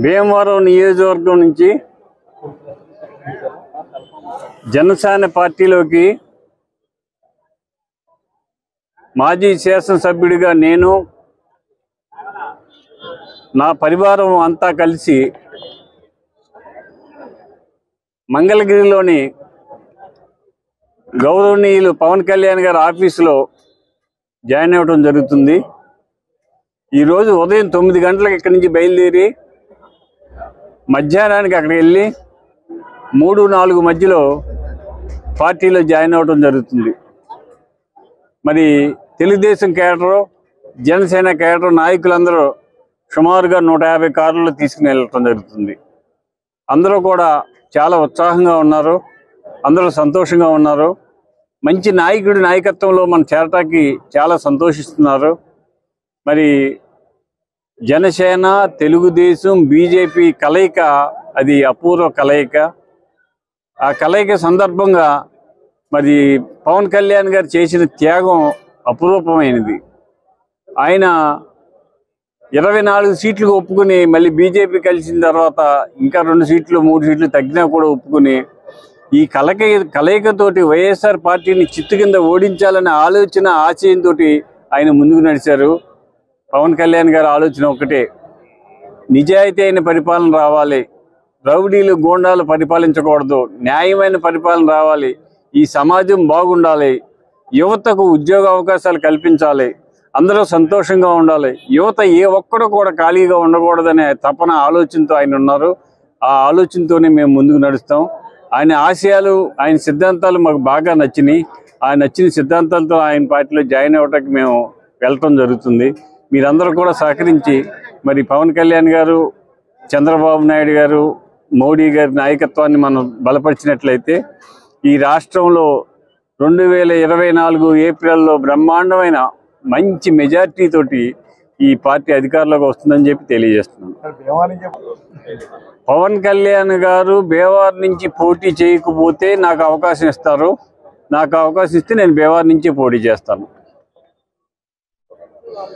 భీమవరం నియోజకవర్గం నుంచి జనసేన పార్టీలోకి మాజీ శాసనసభ్యుడిగా నేను నా పరివారం అంతా కలిసి మంగళగిరిలోని గౌరవనీయులు పవన్ కళ్యాణ్ గారి ఆఫీసులో జాయిన్ అవ్వడం జరుగుతుంది. ఈరోజు ఉదయం 9 గంటలకు ఇక్కడి నుంచి బయలుదేరి మధ్యాహ్నానికి అక్కడికి వెళ్ళి 3-4 మధ్యలో పార్టీలో జాయిన్ అవ్వడం జరుగుతుంది. మరి తెలుగుదేశం కేడరు, జనసేన కేడరు నాయకులందరూ సుమారుగా 150 కార్లలో తీసుకుని వెళ్ళటం జరుగుతుంది. అందరూ కూడా చాలా ఉత్సాహంగా ఉన్నారు, అందరూ సంతోషంగా ఉన్నారు. మంచి నాయకుడి నాయకత్వంలో మనం చేరటానికి చాలా సంతోషిస్తున్నారు. మరి జనసేన, తెలుగుదేశం, బీజేపీ కలయిక అది అపూర్వ కలయిక. ఆ కలయిక సందర్భంగా మరి పవన్ కళ్యాణ్ గారు చేసిన త్యాగం అపురూపమైనది. ఆయన 24 సీట్లు ఒప్పుకుని మళ్ళీ బీజేపీ కలిసిన తర్వాత ఇంకా 2 సీట్లు 3 సీట్లు తగ్గినా కూడా ఒప్పుకుని ఈ కలయికతోటి వైఎస్ఆర్ పార్టీని చిత్తు కింద ఓడించాలనే ఆలోచన, ఆశయంతో ఆయన ముందుకు నడిచారు. పవన్ కళ్యాణ్ గారి ఆలోచన ఒకటే, నిజాయితీ అయిన పరిపాలన రావాలి, రౌడీలు గోండాలు పరిపాలించకూడదు, న్యాయమైన పరిపాలన రావాలి, ఈ సమాజం బాగుండాలి, యువతకు ఉద్యోగ అవకాశాలు కల్పించాలి, అందరూ సంతోషంగా ఉండాలి, యువత ఏ ఒక్కడు కూడా ఖాళీగా ఉండకూడదనే తపన ఆలోచనతో ఆయన ఉన్నారు. ఆ ఆలోచనతోనే మేము ముందుకు నడుస్తాం. ఆయన ఆశయాలు, ఆయన సిద్ధాంతాలు మాకు బాగా నచ్చినాయి. ఆ నచ్చిన సిద్ధాంతాలతో ఆయన పార్టీలో జాయిన్ అవ్వడానికి మేము వెళ్ళటం జరుగుతుంది. మీరందరూ కూడా సహకరించి మరి పవన్ కళ్యాణ్ గారు, చంద్రబాబు నాయుడు గారు, మోడీ గారి నాయకత్వాన్ని మనం బలపరిచినట్లయితే ఈ రాష్ట్రంలో 2024 ఏప్రిల్లో బ్రహ్మాండమైన మంచి మెజార్టీ తోటి ఈ పార్టీ అధికారంలోకి వస్తుందని చెప్పి తెలియజేస్తున్నాను. పవన్ కళ్యాణ్ గారు బేవార్ నుంచి పోటీ చేయకపోతే నాకు అవకాశం ఇస్తారు. నాకు అవకాశం ఇస్తే నేను బేవార్ నుంచి పోటీ చేస్తాను.